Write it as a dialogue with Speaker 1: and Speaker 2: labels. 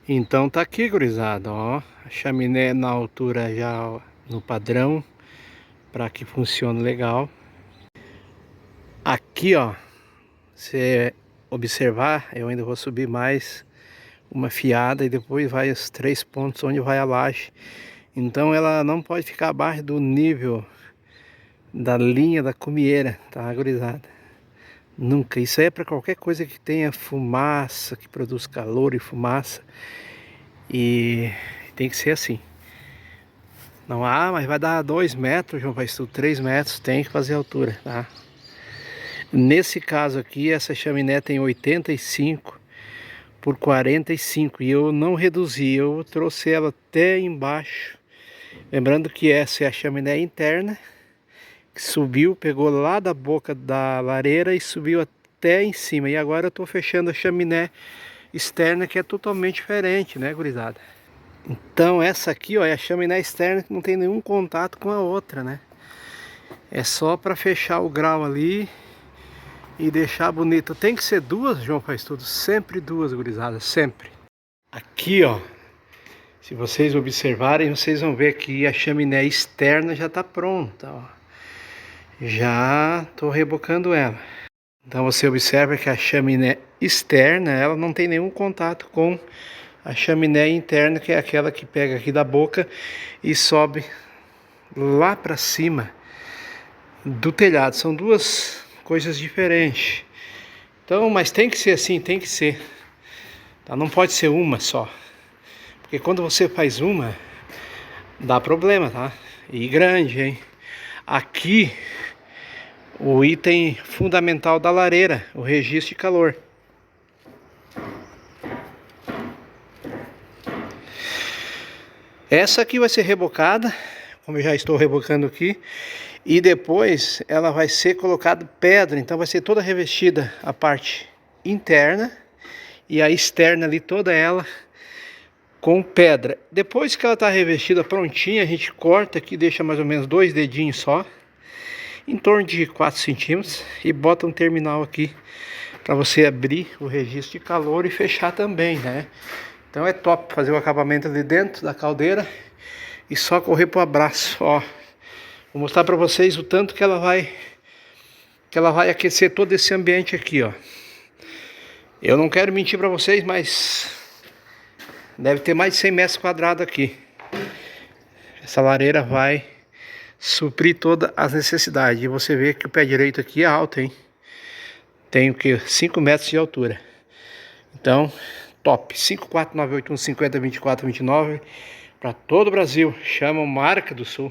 Speaker 1: Então tá aqui, gurizada, ó, a chaminé na altura já no padrão, para que funcione legal. Aqui, ó, se observar, eu ainda vou subir mais uma fiada e depois vai os 3 pontos onde vai a laje. Então ela não pode ficar abaixo do nível da linha da cumieira, tá, gurizada? Nunca. Isso aí é para qualquer coisa que tenha fumaça, que produz calor e fumaça. E tem que ser assim. Não, mas vai dar 2 metros, João, faz tudo 3 metros, tem que fazer altura, tá? Nesse caso aqui, essa chaminé tem 85 por 45 e eu não reduzi, eu trouxe ela até embaixo. Lembrando que essa é a chaminé interna, que subiu, pegou lá da boca da lareira e subiu até em cima. E agora eu tô fechando a chaminé externa, que é totalmente diferente, né, gurizada? Então essa aqui, ó, é a chaminé externa que não tem nenhum contato com a outra, né? É só para fechar o grau ali e deixar bonito. Tem que ser duas, João faz tudo. Sempre duas, gurizada, sempre. Aqui, ó, se vocês observarem, vocês vão ver que a chaminé externa já tá pronta, ó. Já tô rebocando ela. Então você observa que a chaminé externa, ela não tem nenhum contato com a chaminé interna, que é aquela que pega aqui da boca e sobe lá para cima do telhado. São duas coisas diferentes. Então, mas tem que ser assim, tem que ser. Tá? Não pode ser uma só. Porque quando você faz uma, dá problema, tá? E grande, hein? Aqui, o item fundamental da lareira, o registro de calor. Essa aqui vai ser rebocada, como eu já estou rebocando aqui. E depois ela vai ser colocada pedra, então vai ser toda revestida a parte interna e a externa ali toda ela com pedra. Depois que ela está revestida prontinha, a gente corta aqui, deixa mais ou menos 2 dedinhos só, em torno de 4 centímetros, e bota um terminal aqui para você abrir o registro de calor e fechar também, né? Então é top fazer o acabamento ali dentro da caldeira e só correr pro abraço, ó. Vou mostrar para vocês o tanto que ela vai aquecer todo esse ambiente aqui, ó. Eu não quero mentir para vocês, mas deve ter mais de 100 metros quadrados aqui. Essa lareira vai suprir todas as necessidades. E você vê que o pé direito aqui é alto, hein? Tem o que? 5 metros de altura. Então, top. 54981502429 para todo o Brasil. Chama Marca do Sul.